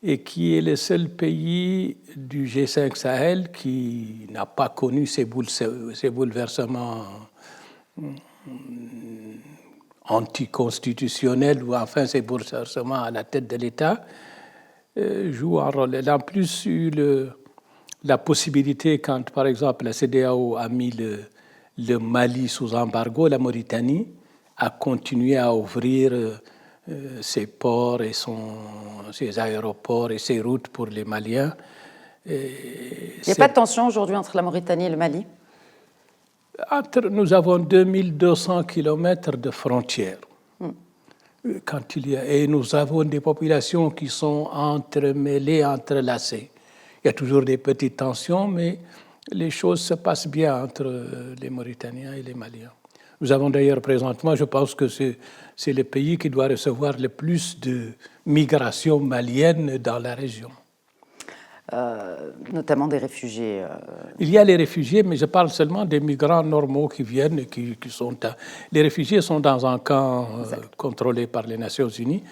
et qui est le seul pays du G5 Sahel qui n'a pas connu ces bouleversements anticonstitutionnels, ou enfin ces bouleversements à la tête de l'État, joue un rôle. Elle a en plus eu la possibilité, quand par exemple la CEDEAO a mis le Mali sous embargo, la Mauritanie a continué à ouvrir ses ports et ses aéroports et ses routes pour les Maliens. Il n'y a pas de tension aujourd'hui entre la Mauritanie et le Mali? Nous avons 2200 kilomètres de frontières. Et nous avons des populations qui sont entremêlées, entrelacées. Il y a toujours des petites tensions, mais les choses se passent bien entre les Mauritaniens et les Maliens. Nous avons d'ailleurs présentement, je pense que c'est le pays qui doit recevoir le plus de migration malienne dans la région. Notamment des réfugiés. Il y a les réfugiés, mais je parle seulement des migrants normaux qui viennent et qui sont... Les réfugiés sont dans un camp contrôlé par les Nations Unies,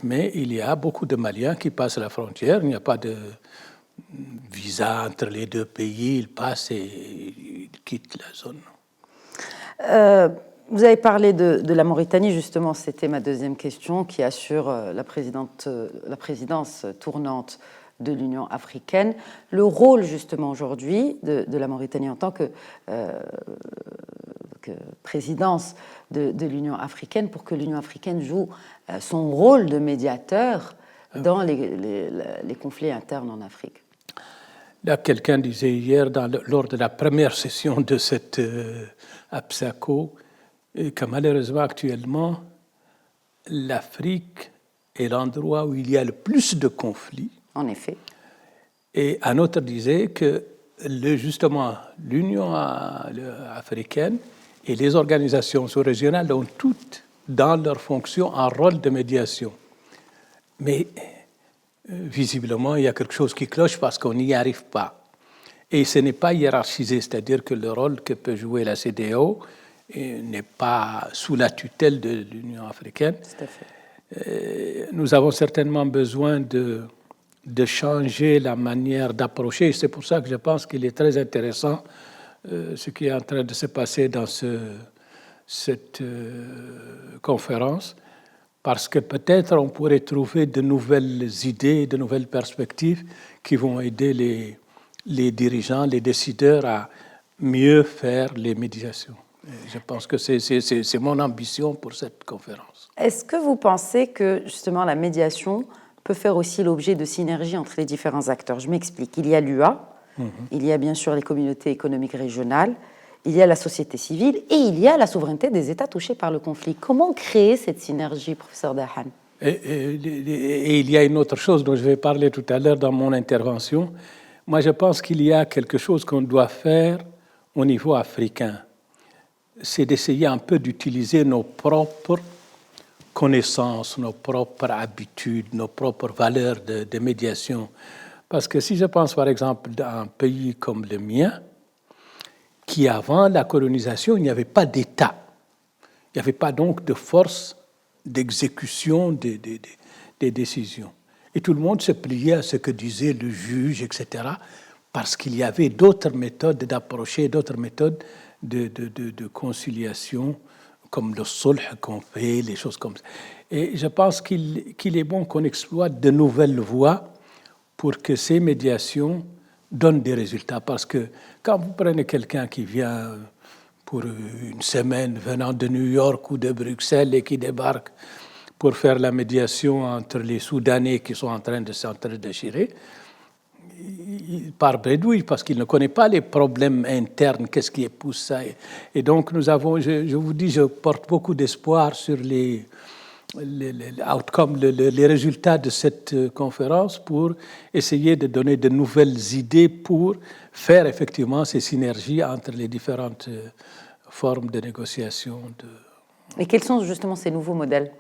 mais il y a beaucoup de Maliens qui passent la frontière. Il n'y a pas de visa entre les deux pays. Ils passent et ils quittent la zone. Vous avez parlé de la Mauritanie, justement, c'était ma deuxième question, qui assure la présidence tournante de l'Union africaine. Le rôle, justement, aujourd'hui de la Mauritanie en tant que présidence de l'Union africaine, pour que l'Union africaine joue son rôle de médiateur dans les conflits internes en Afrique. Là, quelqu'un disait hier, lors de la première session de cette APSACO, que malheureusement, actuellement, l'Afrique est l'endroit où il y a le plus de conflits. En effet. Et un autre disait que, justement, l'Union africaine et les organisations sous-régionales ont toutes, dans leur fonction, un rôle de médiation. Mais, visiblement, il y a quelque chose qui cloche parce qu'on n'y arrive pas. Et ce n'est pas hiérarchisé, c'est-à-dire que le rôle que peut jouer la CEDEAO n'est pas sous la tutelle de l'Union africaine. Tout à fait. Nous avons certainement besoin de changer la manière d'approcher. C'est pour ça que je pense qu'il est très intéressant ce qui est en train de se passer dans cette conférence, parce que peut-être on pourrait trouver de nouvelles idées, de nouvelles perspectives qui vont aider les dirigeants, les décideurs à mieux faire les médiations. Je pense que c'est mon ambition pour cette conférence. Est-ce que vous pensez que, justement, la médiation peut faire aussi l'objet de synergies entre les différents acteurs? Je m'explique. Il y a l'UA, il y a bien sûr les communautés économiques régionales, il y a la société civile et il y a la souveraineté des États touchés par le conflit. Comment créer cette synergie, professeur Dahan? Et il y a une autre chose dont je vais parler tout à l'heure dans mon intervention. Moi, je pense qu'il y a quelque chose qu'on doit faire au niveau africain. C'est d'essayer un peu d'utiliser nos propres connaissances, nos propres habitudes, nos propres valeurs de médiation. Parce que si je pense par exemple à un pays comme le mien, qui avant la colonisation, il n'y avait pas d'État. Il n'y avait pas donc de force d'exécution des décisions. Et tout le monde se pliait à ce que disait le juge, etc., parce qu'il y avait d'autres méthodes d'approcher, d'autres méthodes de conciliation, comme le sulh qu'on fait, les choses comme ça. Et je pense qu'il est bon qu'on exploite de nouvelles voies pour que ces médiations donnent des résultats. Parce que quand vous prenez quelqu'un qui vient pour une semaine venant de New York ou de Bruxelles et qui débarque pour faire la médiation entre les Soudanais qui sont en train de s'entre-déchirer, il part bredouille parce qu'il ne connaît pas les problèmes internes, qu'est-ce qui pousse ça. Et donc nous avons, je vous dis, je porte beaucoup d'espoir sur les outcomes, les résultats de cette conférence pour essayer de donner de nouvelles idées pour faire effectivement ces synergies entre les différentes formes de négociation. Et quels sont justement ces nouveaux modèles?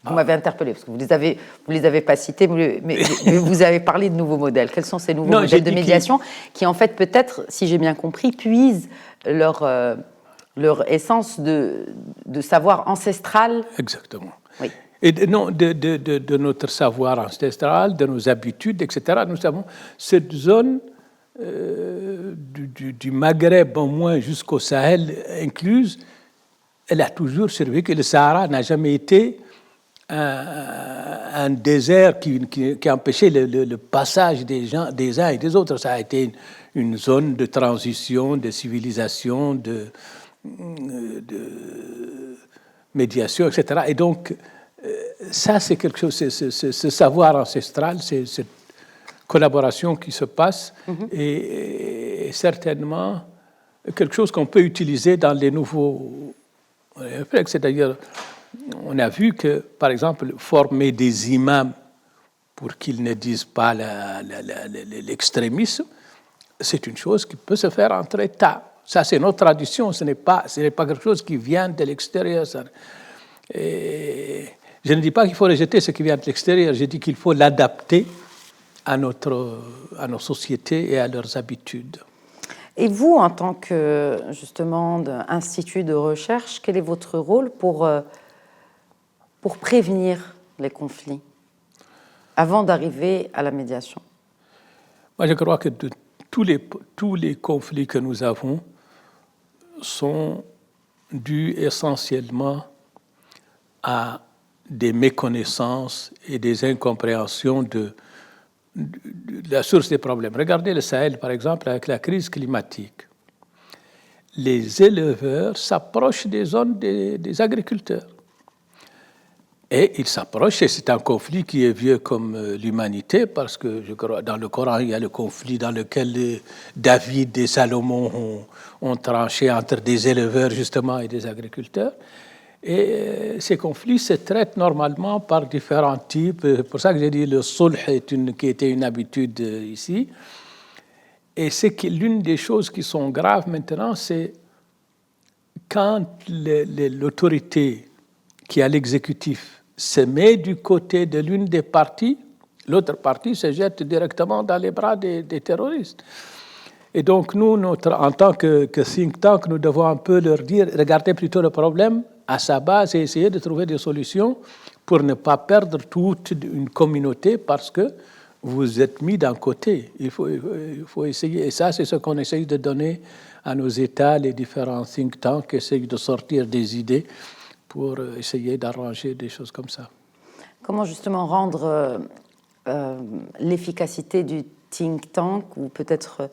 Vous m'avez interpellé, parce que vous les avez pas cités, mais vous avez parlé de nouveaux modèles. Quels sont ces nouveaux modèles de médiation qui, en fait, peut-être, si j'ai bien compris, puisent leur essence de savoir ancestral? Exactement. Oui. Et de notre savoir ancestral, de nos habitudes, etc. Nous avons cette zone du Maghreb, au moins jusqu'au Sahel incluse, elle a toujours survécu. Le Sahara n'a jamais été un désert qui empêchait le passage des uns et des autres. Ça a été une zone de transition, de civilisation, de médiation, etc. Et donc, ça, c'est quelque chose, ce savoir ancestral, c'est cette collaboration qui se passe, et certainement quelque chose qu'on peut utiliser dans les nouveaux réflexes. C'est-à-dire, on a vu que, par exemple, former des imams pour qu'ils ne disent pas l'extrémisme, c'est une chose qui peut se faire entre États. Ça, c'est notre tradition, ce n'est pas quelque chose qui vient de l'extérieur. Et je ne dis pas qu'il faut rejeter ce qui vient de l'extérieur, je dis qu'il faut l'adapter à nos sociétés et à leurs habitudes. Et vous, en tant que, justement, institut de recherche, quel est votre rôle pour prévenir les conflits avant d'arriver à la médiation? Moi, je crois que tous les conflits que nous avons sont dû essentiellement à des méconnaissances et des incompréhensions de la source des problèmes. Regardez le Sahel, par exemple, avec la crise climatique. Les éleveurs s'approchent des zones des agriculteurs. Et ils s'approchent, et c'est un conflit qui est vieux comme l'humanité, parce que je crois, dans le Coran, il y a le conflit dans lequel David et Salomon ont tranché entre des éleveurs, justement, et des agriculteurs. Et ces conflits se traitent normalement par différents types. C'est pour ça que j'ai dit le sulh qui était une habitude ici. Et c'est que l'une des choses qui sont graves maintenant, c'est quand l'autorité qui a l'exécutif se met du côté de l'une des parties, l'autre partie se jette directement dans les bras des terroristes. Et donc nous, en tant que think tank, nous devons un peu leur dire, regardez plutôt le problème à sa base et essayer de trouver des solutions pour ne pas perdre toute une communauté parce que vous êtes mis d'un côté. Il faut essayer, et ça c'est ce qu'on essaye de donner à nos États, les différents think tanks essayent de sortir des idées pour essayer d'arranger des choses comme ça. Comment justement rendre l'efficacité du think tank ou peut-être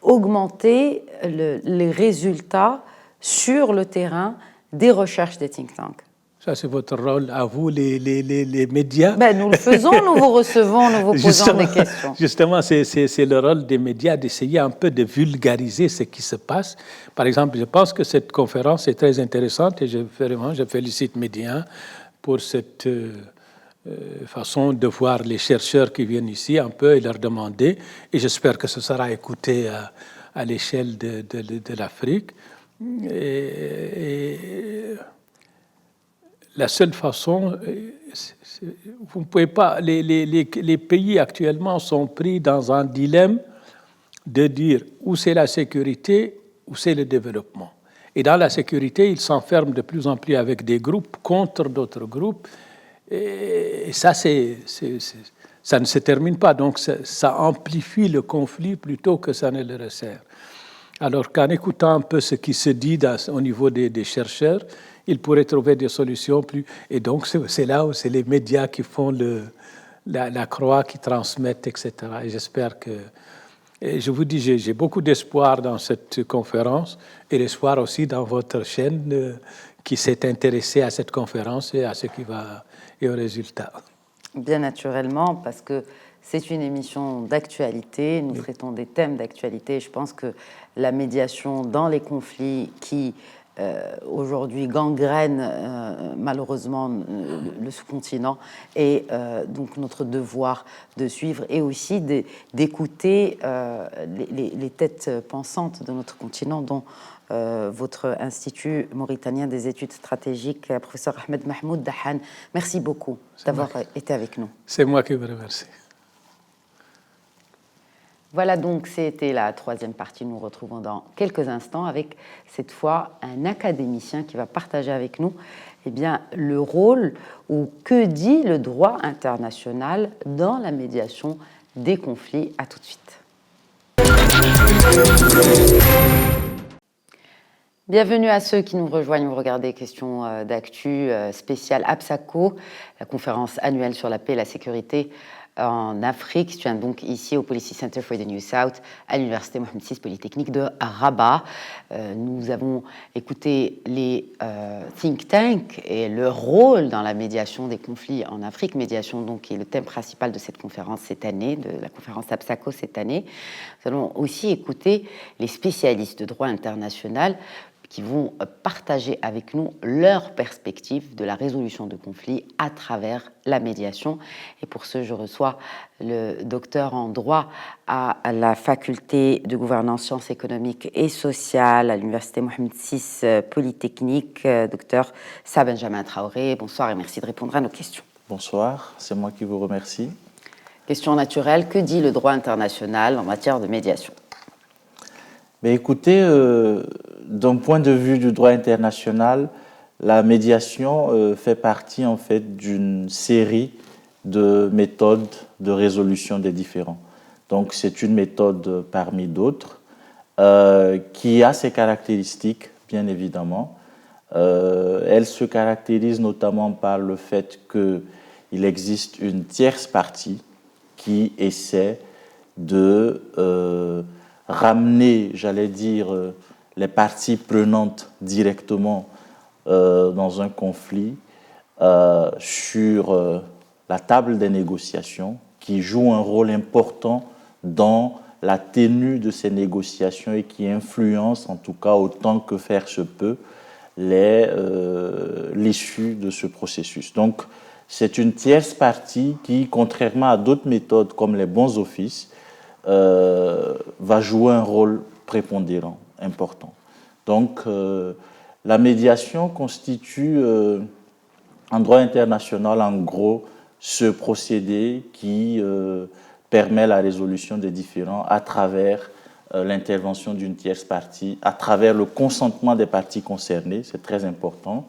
augmenter les résultats sur le terrain des recherches des think tanks? Ça, c'est votre rôle à vous, les médias. Nous le faisons, nous vous recevons, nous vous posons des questions. Justement, c'est le rôle des médias d'essayer un peu de vulgariser ce qui se passe. Par exemple, je pense que cette conférence est très intéressante et je félicite Média pour cette façon de voir les chercheurs qui viennent ici un peu et leur demander. Et j'espère que ce sera écouté à l'échelle de l'Afrique. Et la seule façon, vous ne pouvez pas, les pays actuellement sont pris dans un dilemme de dire où c'est la sécurité, où c'est le développement. Et dans la sécurité, ils s'enferment de plus en plus avec des groupes contre d'autres groupes. Et ça, ça ne se termine pas. Donc, ça amplifie le conflit plutôt que ça ne le resserre. Alors qu'en écoutant un peu ce qui se dit au niveau des chercheurs, ils pourraient trouver des solutions plus... Et donc, c'est là où c'est les médias qui font la croix, qui transmettent, etc. Et j'espère que... Et je vous dis, j'ai beaucoup d'espoir dans cette conférence et l'espoir aussi dans votre chaîne qui s'est intéressée à cette conférence et à ce qui va... et aux résultats. Bien naturellement, parce que c'est une émission d'actualité, nous traitons des thèmes d'actualité. Je pense que la médiation dans les conflits qui aujourd'hui gangrènent malheureusement le sous-continent et donc notre devoir de suivre et aussi d'écouter les têtes pensantes de notre continent dont votre Institut mauritanien des études stratégiques, professeur Ahmed Mahmoud Dahan. Merci beaucoup d'avoir été avec nous. C'est moi qui vous remercie. Voilà donc, c'était la troisième partie. Nous nous retrouvons dans quelques instants avec cette fois un académicien qui va partager avec nous le rôle ou que dit le droit international dans la médiation des conflits. À tout de suite. Bienvenue à ceux qui nous rejoignent. Vous regardez Questions d'actu spéciale APSACO, la conférence annuelle sur la paix et la sécurité en Afrique. Je viens donc ici au Policy Center for the New South à l'Université Mohamed VI Polytechnique de Rabat. Nous avons écouté les think tanks et leur rôle dans la médiation des conflits en Afrique, médiation donc qui est le thème principal de cette conférence cette année, de la conférence APSACO cette année. Nous allons aussi écouter les spécialistes de droit international qui vont partager avec nous leur perspective de la résolution de conflits à travers la médiation. Et pour ce, je reçois le docteur en droit à la faculté de gouvernance, sciences économiques et sociales à l'Université Mohamed VI Polytechnique, docteur Sa Benjamin Traoré. Bonsoir et merci de répondre à nos questions. Bonsoir, c'est moi qui vous remercie. Question naturelle, que dit le droit international en matière de médiation ? Mais écoutez, d'un point de vue du droit international, la médiation fait partie en fait d'une série de méthodes de résolution des différends. Donc c'est une méthode parmi d'autres qui a ses caractéristiques, bien évidemment. Elle se caractérise notamment par le fait qu'il existe une tierce partie qui essaie de ramener, j'allais dire, les parties prenantes directement dans un conflit sur la table des négociations, qui joue un rôle important dans la tenue de ces négociations et qui influence, en tout cas autant que faire se peut, l'issue de ce processus. Donc, c'est une tierce partie qui, contrairement à d'autres méthodes comme les bons offices, va jouer un rôle prépondérant, important. Donc, la médiation constitue, en droit international, en gros, ce procédé qui permet la résolution des différends à travers l'intervention d'une tierce partie, à travers le consentement des parties concernées, c'est très important.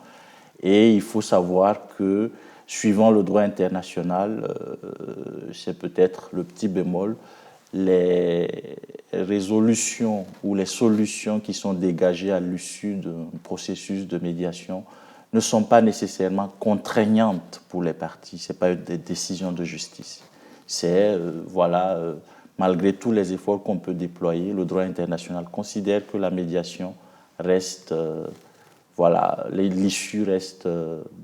Et il faut savoir que, suivant le droit international, c'est peut-être le petit bémol, les résolutions ou les solutions qui sont dégagées à l'issue d'un processus de médiation ne sont pas nécessairement contraignantes pour les parties. Ce n'est pas des décisions de justice. C'est, malgré tous les efforts qu'on peut déployer, le droit international considère que la médiation reste, l'issue reste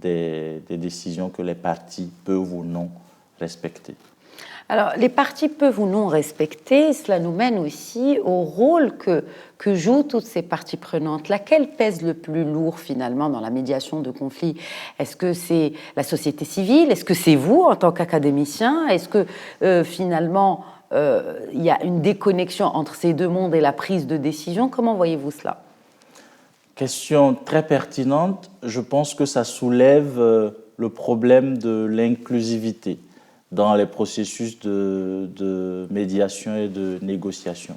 des décisions que les parties peuvent ou non respecter. Alors, les parties peuvent ou non respecter, cela nous mène aussi au rôle que jouent toutes ces parties prenantes. Laquelle pèse le plus lourd, finalement, dans la médiation de conflits? Est-ce que c'est la société civile? Est-ce que c'est vous, en tant qu'académicien? Est-ce que, finalement, il y a une déconnexion entre ces deux mondes et la prise de décision? Comment voyez-vous cela? Question très pertinente. Je pense que ça soulève le problème de l'inclusivité dans les processus de médiation et de négociation.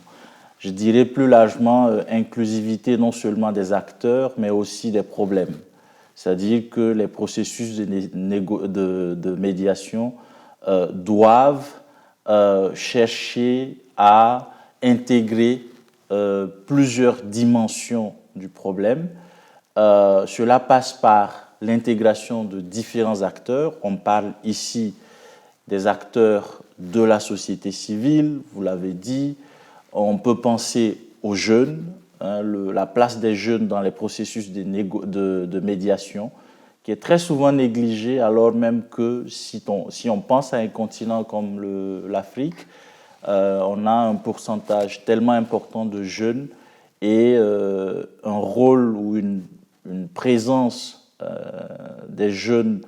Je dirais plus largement inclusivité non seulement des acteurs, mais aussi des problèmes. C'est-à-dire que les processus de médiation doivent chercher à intégrer plusieurs dimensions du problème. Cela passe par l'intégration de différents acteurs. On parle ici des acteurs de la société civile, vous l'avez dit. On peut penser aux jeunes, la place des jeunes dans les processus de médiation, qui est très souvent négligée, alors même que si on pense à un continent comme l'Afrique, on a un pourcentage tellement important de jeunes et un rôle ou une présence des jeunes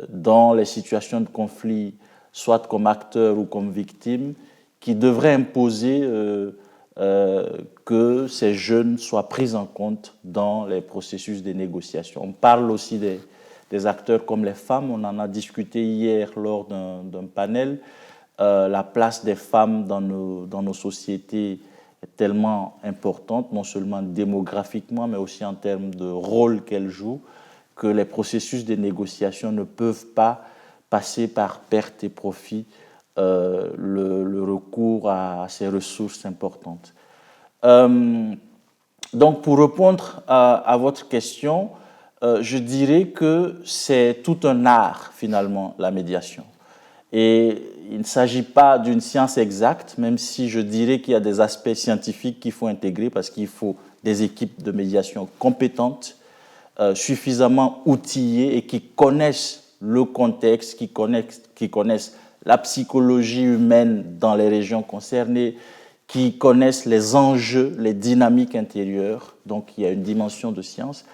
dans les situations de conflit, soit comme acteurs ou comme victimes, qui devrait imposer que ces jeunes soient pris en compte dans les processus de négociation. On parle aussi des acteurs comme les femmes, on en a discuté hier lors d'un panel. La place des femmes dans nos sociétés est tellement importante, non seulement démographiquement, mais aussi en termes de rôle qu'elles jouent, que les processus de négociation ne peuvent pas passer par perte et profit le recours à ces ressources importantes. Donc, pour répondre à votre question, je dirais que c'est tout un art, finalement, la médiation. Et il ne s'agit pas d'une science exacte, même si je dirais qu'il y a des aspects scientifiques qu'il faut intégrer, parce qu'il faut des équipes de médiation compétentes, suffisamment outillées et qui connaissent le contexte, qui connaissent la psychologie humaine dans les régions concernées, qui connaissent les enjeux, les dynamiques intérieures. Donc, il y a une dimension de science.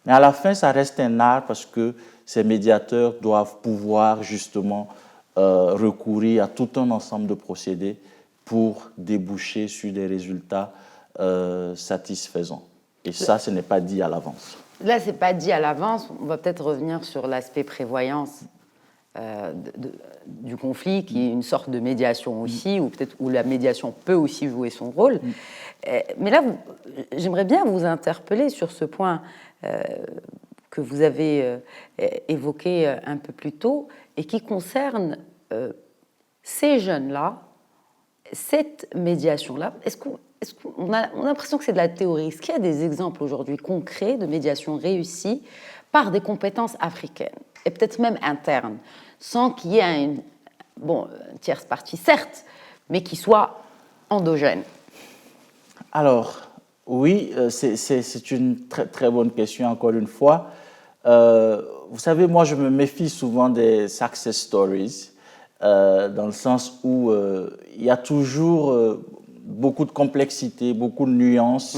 Mais à la fin, ça reste un art parce que ces médiateurs doivent pouvoir justement recourir à tout un ensemble de procédés pour déboucher sur des résultats satisfaisants. Et ça, ce n'est pas dit à l'avance. Là, ce n'est pas dit à l'avance. On va peut-être revenir sur l'aspect prévoyance du conflit, qui est une sorte de médiation aussi, ou peut-être où la médiation peut aussi jouer son rôle. Mais là, j'aimerais bien vous interpeller sur ce point que vous avez évoqué un peu plus tôt et qui concerne ces jeunes-là, cette médiation-là. on a l'impression que c'est de la théorie. Est-ce qu'il y a des exemples aujourd'hui concrets de médiation réussie par des compétences africaines, et peut-être même internes, sans qu'il y ait une tierce partie, certes, mais qui soit endogène? Alors, oui, c'est une très, très bonne question, encore une fois. Vous savez, moi, je me méfie souvent des success stories, dans le sens où il y a toujours beaucoup de complexité, beaucoup de nuances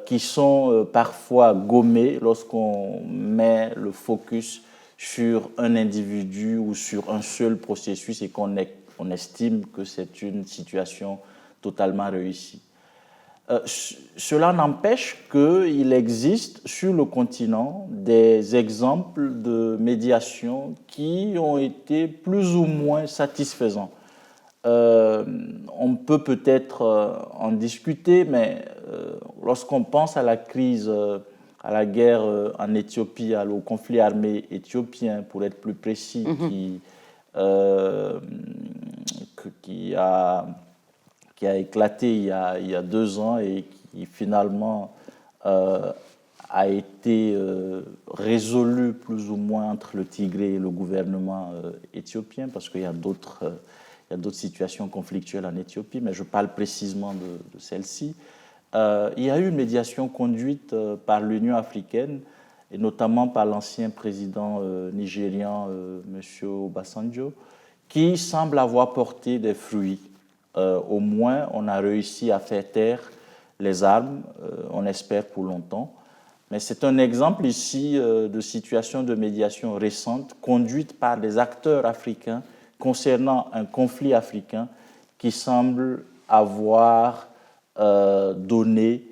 qui sont parfois gommées lorsqu'on met le focus sur un individu ou sur un seul processus et qu'on estime que c'est une situation totalement réussie. Cela n'empêche qu'il existe sur le continent des exemples de médiation qui ont été plus ou moins satisfaisants. On peut peut-être en discuter, mais lorsqu'on pense à la crise, à la guerre en Éthiopie, au conflit armé éthiopien, pour être plus précis, qui a éclaté il y a 2 ans et qui finalement a été résolu plus ou moins entre le Tigré et le gouvernement éthiopien, parce qu'il y a d'autres situations conflictuelles en Éthiopie, mais je parle précisément de celle-ci. Il y a eu une médiation conduite par l'Union africaine, et notamment par l'ancien président nigérian, M. Obasanjo, qui semble avoir porté des fruits. Au moins, on a réussi à faire taire les armes, on espère pour longtemps. Mais c'est un exemple ici de situation de médiation récente conduite par des acteurs africains concernant un conflit africain qui semble avoir donné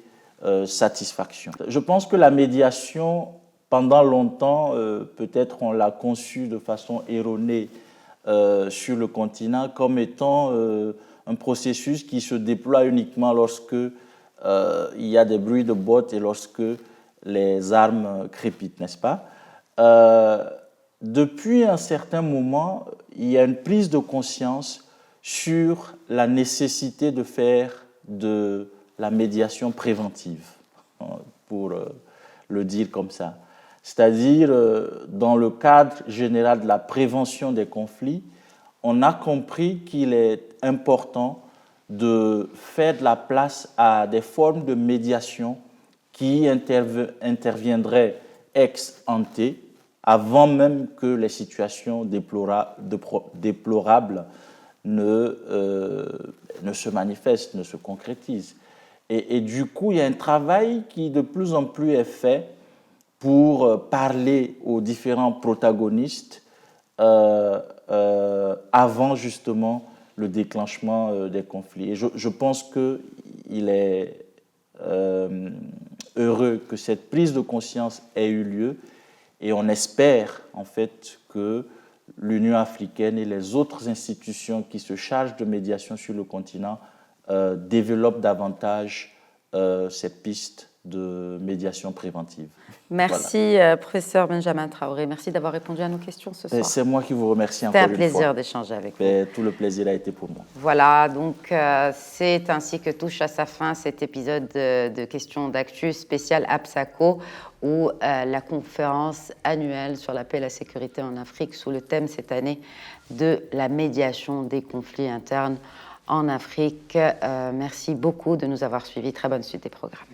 satisfaction. Je pense que la médiation, pendant longtemps, peut-être on l'a conçue de façon erronée sur le continent comme étant un processus qui se déploie uniquement lorsque il y a des bruits de bottes et lorsque les armes crépitent, n'est-ce pas? Depuis un certain moment, il y a une prise de conscience sur la nécessité de faire de la médiation préventive, pour le dire comme ça. C'est-à-dire, dans le cadre général de la prévention des conflits, on a compris qu'il est important de faire de la place à des formes de médiation qui interviendraient ex ante, avant même que les situations déplorables ne se manifestent, ne se concrétisent. Et du coup, il y a un travail qui de plus en plus est fait pour parler aux différents protagonistes avant justement le déclenchement des conflits. Et je pense qu'il est heureux que cette prise de conscience ait eu lieu, et on espère en fait que l'Union africaine et les autres institutions qui se chargent de médiation sur le continent développent davantage cette piste de médiation préventive. Merci, voilà. Professeur Benjamin Traoré. Merci d'avoir répondu à nos questions ce soir. C'est moi qui vous remercie encore une fois. C'était un plaisir d'échanger avec vous. Tout le plaisir a été pour moi. Voilà, donc c'est ainsi que touche à sa fin cet épisode de questions d'actu spécial APSACO, où la conférence annuelle sur la paix et la sécurité en Afrique, sous le thème cette année de la médiation des conflits internes en Afrique. Merci beaucoup de nous avoir suivis. Très bonne suite des programmes.